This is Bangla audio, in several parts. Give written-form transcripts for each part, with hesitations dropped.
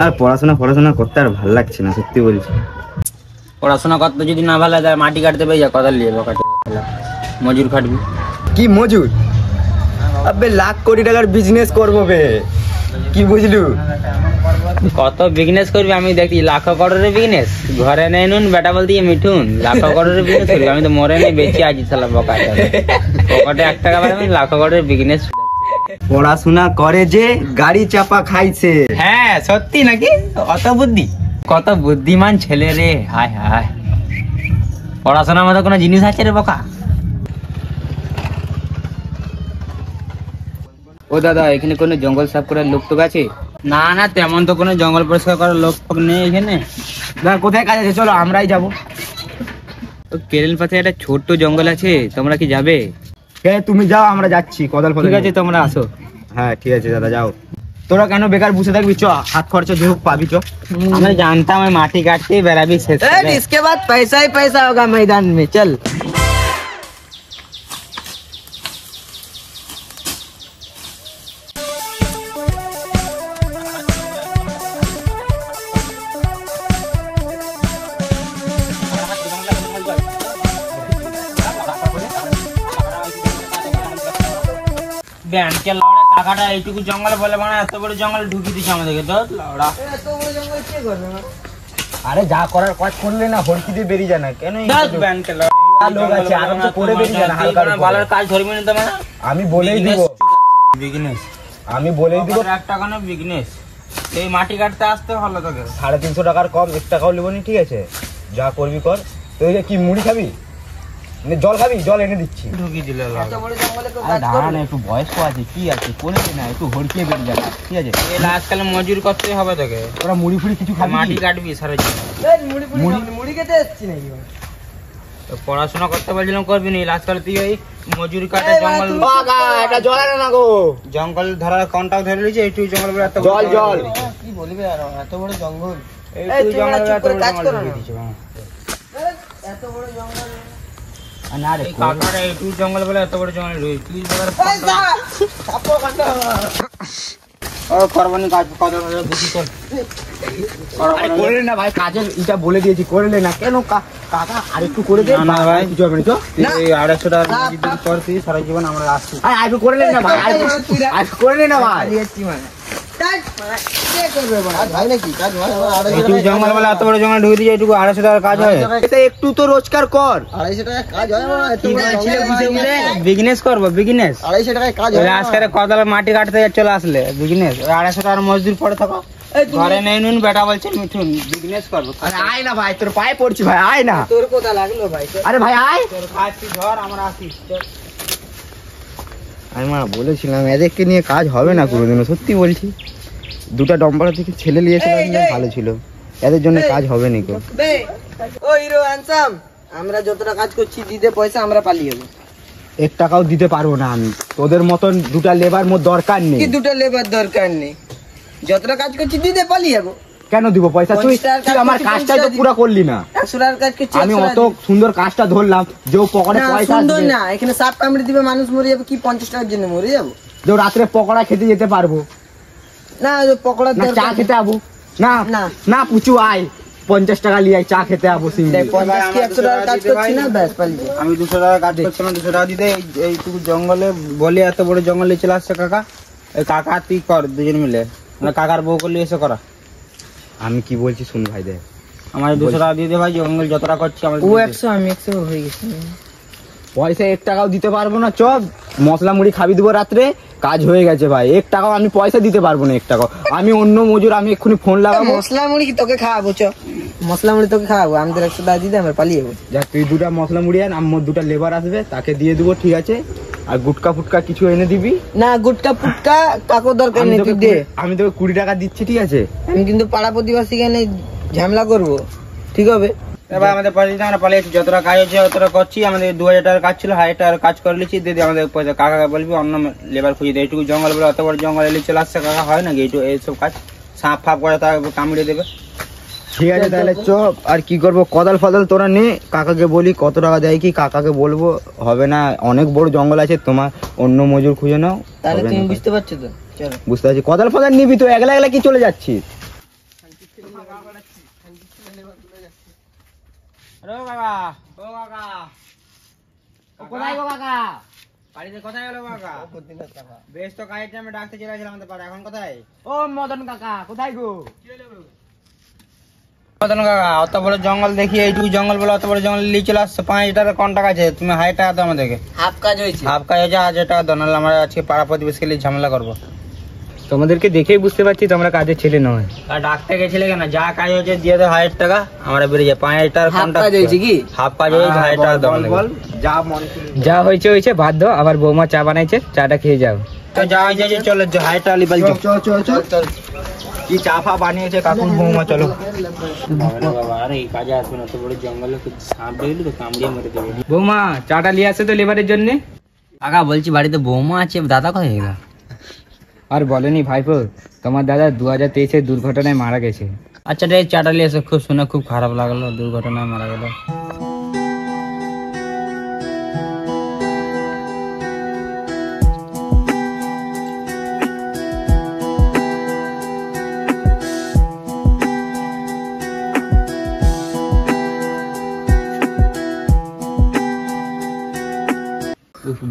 আর পড়াশোনা করতে আর ভালো লাগছে না, সত্যি বলছি। পড়াশোনা করতে যদি না ভালো লাগে মাটি কাটতে পেয়ে যা, কোদাল নিয়ে মজুর খাটবি। কি মজুর? আবে লাখ কোটি টাকার বিজনেস করবো বে, কি বুঝলু? কত বিজনেস করবি আমি দেখি, লাখো করোড়ের বিজনেস। ঘরে নেই নুন বেটা বলতে মিঠুন, লাখো করোড়ের বিজনেস করবি। আমি তো মরে নেই, বেঁচে আছি শালা বকা। পকেটে 1 টাকা পারে আমি লাখো করোড়ের বিজনেস। পড়াশোনা করে যে গাড়ি চাপা খাইছে। হ্যাঁ সত্যি নাকি? অত বুদ্ধি, কত বুদ্ধিমান ছেলে রে। হায় হায়, পড়াশোনার মতো কোনো জিনিস আছে রে বকা? ও দাদা, এখানে কোনো জঙ্গল সাফ করার লোক তো আছে? না না, তেমন তো কোনো জঙ্গল পরিষ্কার করার লোক নেই এখানে। দাদা কোথায় কাজ আছে, চলো আমরাই যাবো। কেরেল পাশে একটা ছোট্ট জঙ্গল আছে, তোমরা কি যাবে? তুমি যাও, আমরা যাচ্ছি কোদাল ফদাল। ঠিক আছে তোমরা আসো। হ্যাঁ ঠিক আছে দাদা, যাও। তোরা কেন বেকার বসে থাকবি? চ, হাত খরচা যে হোক পাবি। চ, আমরা জানতাম ওই মাটি কাটতেই বেড়াবি শেষ। इसके बाद पैसा ही पैसा होगा मैदान में। चल ব্যাংকে লাউড়া টাকাটা এইটুকু জঙ্গল বলে মানে এত বড় জঙ্গল ঢুকিয়ে দিচ্ছে আমাদেরকে। তো লাউড়া আরে যা করার কাজ করলে না, হড়কি দিয়ে বেরিয়ে যায় না কেন? ব্যাংকে লোক আছে, আরামসে করে বেরিয়ে যায় না। হালকা ভালোর কাজ ধরবি না তোমার। আমি বলেই দিব, বিজনেস আমি বলেই দিব। 1 টাকা না বিজনেস। এই মাটি কাটতে আসতে হলো তোকে 350 টাকার কম 1 টাকাও নেবো নি, ঠিক আছে? যা করবি কর। তুই কি মুড়ি খাবি? জল খাবি? জল এনে দিচ্ছি। ঢুকিয়ে দিলে একটু বয়স্ক আছে, কি আছে করে না, একটু হড়কিয়ে বেরিয়ে যাবে, ঠিক আছে? আজকাল মজুর করতে হবে তোকে। ওরা মুড়ি ফুড়ি কিছু খাবি? মাটি কাটবি সারা জীবন। মুড়ি খেতে এসছি নাকি? পড়াশোনা করতে বলছিলাম করবি না, আজকাল তুই ওই মজুর কাটা জঙ্গল এটা জল আনে না গো। জঙ্গল ধরার কন্টাক্ট ধরে নিয়েছে। এইটু জঙ্গল বলে এত জল জল কি বলবি আর, এত বড় জঙ্গল। এইটু জঙ্গল এত বড় জঙ্গল ঢুকিয়ে দিয়েছে। এত বড় জঙ্গল না রে কাকারা, এইটু জঙ্গল বলে এত বড় জঙ্গল ঢুকিয়ে তুই ধর ও করবনি কাজ কত বুঝি কর। আরে করলে না ভাই, কাজের এটা বলে দিয়েছি, করলে না কেন? কাকা আরেকটু করে দে না ভাই, কিছু হবে না। তো এই 250 টাকা যদি করতি সারা জীবন আমরা আসছি। আরে আরেকটু করে না ভাই, আরেকটু করে না ভাই। জঙ্গল বলে এত বড় জঙ্গল ঢুকিয়ে দিয়ে এইটুকু 250 টাকার কাজ হয়? একটু তো রোজগার কর। 250 টাকা কাজ হয় না? বিজনেস করবো, বিজনেস। 250 টাকায় কাজ হয় না? আজকে কদাল মাটি কাটতে চলে আসলে বিজনেস। 250 টাকার মজদুর পড়ে থাকো, ঘরে নেই নুন বেটা বলছে মিঠুন বিজনেস করবো। আরে আয় না ভাই, তোর পায়ে পড়ছি ভাই, আয় না। তোর কথা লাগলো ভাই। আরে ভাই আয়। তোর কাজ তুই ধর, আমরা আসি। আমি মা বলেছিলাম এদেরকে নিয়ে কাজ হবে না কোনোদিনও, সত্যি বলছি। 2টা ডম্পার থেকে ছেলে নিয়েছিলাম, ভালো ছিল। এদের জন্য কাজ হবে না। ও হিরো হ্যান্ডসাম, আমরা যতটা কাজ করছি দিতে পয়সা, আমরা পালিয়ে যাবো। 1 টাকাও দিতে পারবো না আমি। তোদের মতন 2টা লেবার মোর দরকার নেই। কি 2টা লেবার দরকার নেই? যতটা কাজ করছি দিতে পালিয়ে যাবো। কেন দিব পয়সা? তুই আমার কাজটা তো পুরো করলি না। 100 টাকার কাজ করছি, আমি অত সুন্দর কাজটা ধরলাম, যে পকেটে পয়সা সুন্দর আসবে না, এখানে সাপ কামড়ে দিবে, মানুষ মরে যাবে। কি 50 টাকার জন্য মরে যাবো? যে রাত্রে পকোড়া খেতে যেতে পারবো না, পকোড়া না, চা খেতে যাবো না। না না পুচু আয়, 50 টাকা লিয়ে চা খেতে যাবো। 50 কি 100 টাকার কাজ করছি না, ব্যাস পালিয়ে যাবো। আমি 200 টাকা কাজ করছি না, 200 টাকা দিতে এইটুকু জঙ্গলে বলে এত বড় জঙ্গলে চলে আসছে কাকা। এই কাকা তুই কর, দুজন মিলে কাকার বউ করলে এসে করা। আমি কি বলছি শুন ভাই, দেখ আমার 200 টাকা দিয়ে দে ভাই, জঙ্গল যতটা করছি আমার। ও 100, আমি 100 হয়ে গেছি। পয়সা 1 টাকাও দিতে পারবো না। চপ মশলা মুড়ি খাবি দেবো রাত্রে, কাজ হয়ে গেছে ভাই। 1 টাকাও আমি পয়সা দিতে পারবো না। 1 টাকাও আমি অন্য মজুর, আমি এক্ষুনি ফোন লাগাবো। মশলা মুড়ি কি তোকে খাওয়াবো? চ মশলা মুড়ি তোকে খাওয়াবো, আমাদের 100 টাকা দিতে আমরা পালিয়ে যাবো। যা তুই 2টা মশলা মুড়ি আন, আমার 2টা লেবার আসবে, তাকে দিয়ে দেবো, ঠিক আছে? আর গুটকা ফুটকা কিছু এনে দিবি না। গুটকা ফুটকা কাকো দরকার নেই, তুই দে। আমি তোকে 20 টাকা দিচ্ছি, ঠিক আছে? আমি কিন্তু পাড়া প্রতিবাসী এখানে ঝামেলা করবো, ঠিক হবে? এবার আমাদের পয়সা দিতে আমরা পালিয়েছি, যতটা কাজ হচ্ছে ততটা করছি। আমাদের 2000 টাকার কাজ ছিল, 1000 টাকার কাজ করে নিচ্ছি। দিদি আমাদের পয়সা কাকাকে বলবি অন্য লেবার খুঁজে দেয়। এইটুকু জঙ্গল বলে অত বড় জঙ্গল এলে চলে আসছে কাকা, হয় নাকি? এইসব কাজ সাপ ফাপ করে তাকে কামড়ে দেবে। ঠিক আছে তাহলে চপ। আর কি করবো, কোদাল ফদাল তোরা নে, কাকাকে বলি কত টাকা দেয় কি। কাকাকে বলবো হবে না, অনেক বড় জঙ্গল আছে, তোমার অন্য মজুর খুঁজে নাও। তাহলে তুমি বুঝতে পারছো তো? চলো বুঝতে পারছি। কোদাল ফদাল নিবি তো, একলা একলা কি চলে যাচ্ছিস? আরে ও কাকা, ও কাকা, কোথায় গো কাকা? বাড়িতে কোথায় গেলো কাকা? বেশ তো কাজের টাইমে ডাকতে চলে গেছিলাম আমাদের পাড়া, এখন কোথায়? ও মদন কাকা কোথায় গো? মদন কাকা, অত বড় জঙ্গল দেখি, এইটুকু জঙ্গল বলে অত বড় জঙ্গল নিয়ে চলে আসছে, 5 টাকা কোন টাকা আছে? তুমি 1000 টাকা দাও আমাদেরকে। হাফ কাজ হয়েছে। হাফ কাজ হয়েছে, 1000 টাকা দাও, নাহলে আমরা আজকে পাড়া প্রতিবেশকে নিয়ে ঝামেলা করবো। তোমাদেরকে দেখেই বুঝতে পারছি তোমরা কাজের ছেলে নয়। আর ডাকতে গেছিলে কেন? যা কাজ হয়েছে দিয়ে দাও 1000 টাকা, আমরা বেরিয়ে যাই। 5000 টাকা হাফ কাজ হয়েছে কি? হাফ কাজ হয়েছে, 1000 টাকা দাও আমাদেরকে। যা মন যা হয়েছে হয়েছে, বাদ দাও। আবার বৌমা চা বানাইছে, চাটা খেয়ে যাও। তো যা হয়েছে চলো, 1000 টাকা লিবাল দাও। চল কি চা ফা বানিয়েছে কাকুর বৌমা, চলো। বাবা, আরে এই কাজে আসবে না, তো বড় জঙ্গলে সাপ দেখলি তো কামড়িয়ে মেরে দেবে। বৌমা চাটা নিয়ে আসে তো লেবারের জন্য। কাকা বলছি বাড়িতে বৌমা আছে, দাদা কোথায় গেল? আর বলেনি ভাইপো, তোমার দাদা 2023-এ দুর্ঘটনায় মারা গেছে। আচ্ছা রে, চাটা নিয়ে এসে খুব শুনে খুব খারাপ লাগলো, দুর্ঘটনায় মারা গেল।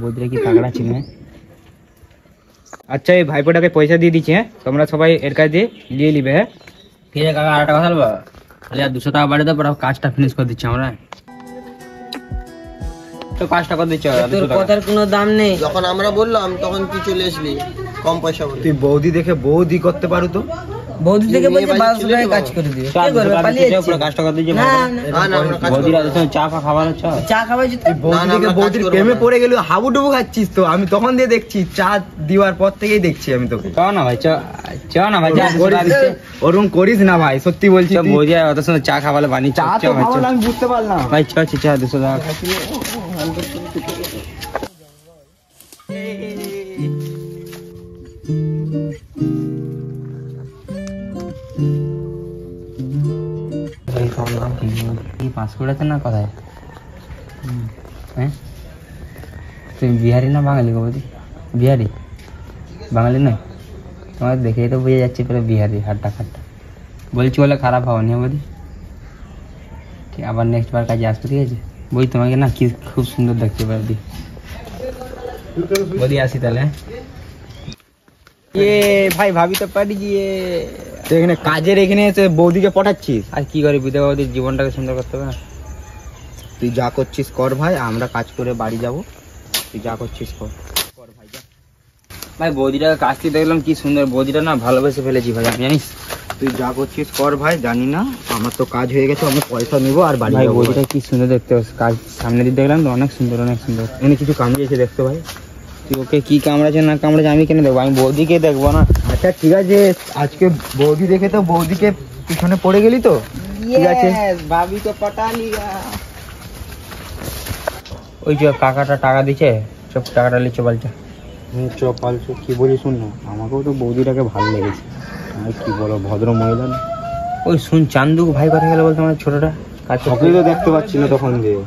বৌদিরা কি তাগড়া ছিল। আচ্ছা এই ভাইপোটাকে পয়সা দিয়ে দিচ্ছি, হ্যাঁ তোমরা সবাই এর কাছে দিয়ে নিয়ে নিবে। হ্যাঁ ঠিক আছে কাকা, 8 টাকা বলবো, তাহলে আর 200 টাকা বাড়ি দাও, পরে কাজটা ফিনিশ করে দিচ্ছি আমরা। তো কাজটা করে দিচ্ছি। তোর কথার কোনো দাম নেই, যখন আমরা বললাম তখন তুই চলে আসলি কম পয়সা বলে। তুই বৌদি দেখে বৌদি করতে পারো তো। বৌদি থেকে বলছে 1200 টাকায় কাজ করে দিবে। কি করবে, পালিয়ে যাচ্ছে। পুরো কাজটা করে দিচ্ছি। না না আমরা কাজ বৌদিরা চা ফা খাবার হচ্ছে। চা খাবে যে বৌদি দেখে বৌদির প্রেমে পড়ে গেল, হাবুডুবু খাচ্ছিস তো। আমি তখন দিয়ে দেখছি, চা দেওয়ার পর থেকেই দেখছি আমি তোকে। চ না ভাই, চ না ভাই, ওরকম করিস না ভাই, সত্যি বলছি। বৌদি অত সময় চা খাওয়ালে বানিয়ে চা তো খাওয়ালে আমি বুঝতে পারলাম। ভাই চ 200 টাকা। পাসপোর্ট আছে না কোথায়? হ্যাঁ তুমি বিহারি না বাঙালি গো বৌদি? বিহারি, বাঙালি নয়? তোমার দেখেই তো বোঝা যাচ্ছে পুরো বিহারি, হাড্ডা খাট্টা। বলছি বলে খারাপ হওনি বৌদি, ঠিক আবার নেক্সট বার কাজে আসবে, ঠিক আছে? বই তোমাকে না কি খুব সুন্দর দেখতে পারবি বৌদি। আসি তাহলে। এ ভাই ভাবি তো পারি গিয়ে এখানে কাজের, এখানে এসে বৌদিকে পটাচ্ছিস। আর কি করে বিধবা বৌদির জীবনটাকে সুন্দর করতে হবে না? তুই যা করছিস কর ভাই, আমরা কাজ করে বাড়ি যাব। তুই যা করছিস কর ভাই, যা। ভাই বৌদিটাকে কাজটি দেখলাম কি সুন্দর, বৌদিটা না ভালোবেসে ফেলেছি ভাই, আমি জানিস। তুই যা করছিস কর ভাই, জানি না, আমার তো কাজ হয়ে গেছে, আমি পয়সা নিবো আর বাড়ি ভাই যাবো। বৌদিটা কি সুন্দর দেখতে, কাজ সামনে দিয়ে দেখলাম তো, অনেক সুন্দর অনেক সুন্দর। এনে কিছু কামড়িয়েছে দেখতে ভাই। তুই ওকে কি কামড়েছে না কামড়েছে আমি কেন দেখবো? আমি বৌদিকে দেখবো না? আচ্ছা ঠিক আছে, আজকে বৌদি দেখে তো বৌদিকে পিছনে পড়ে গেলি তো, ঠিক আছে। ভাবি তো পটালি। ওই যে কাকাটা টাকা দিচ্ছে, সব টাকাটা লিখছে বলছে। চপ পালছো কি বলি, শুন না, আমাকেও তো বৌদিটাকে ভালো লেগেছে। আর কি বলো, ভদ্র মহিলা না। ওই শুন, চান্দু ভাই কথা গেলে বলতো আমার ছোটটা কাজ করতে। সবই তো দেখতে পাচ্ছি না তখন দিয়ে।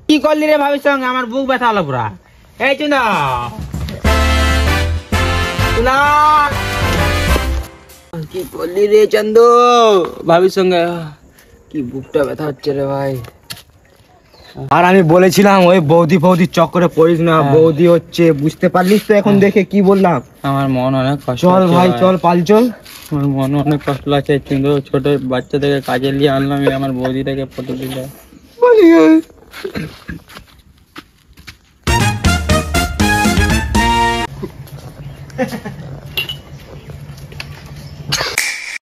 কি করলি রে ভাবির সঙ্গে? আমার বুক ব্যথা হলো পুরা। এই চিন্তা কি করলি রে চন্দু ভাবির সঙ্গে? কি বুকটা ব্যথা হচ্ছে রে ভাই। আর আমি বলেছিলাম ওই বৌদি ফৌদির চক্করে পড়িস না, বৌদি হচ্ছে, বুঝতে পারলিস তো এখন দেখে কি বললাম। আমার মন অনেক কষ্ট চল হচ্ছে ভাই চল, পাল চল। আমার মন অনেক কষ্ট লাগছে, কিন্তু ছোট বাচ্চা থেকে কাজে নিয়ে আনলাম, আমার বৌদিটাকে ফটো দিলে।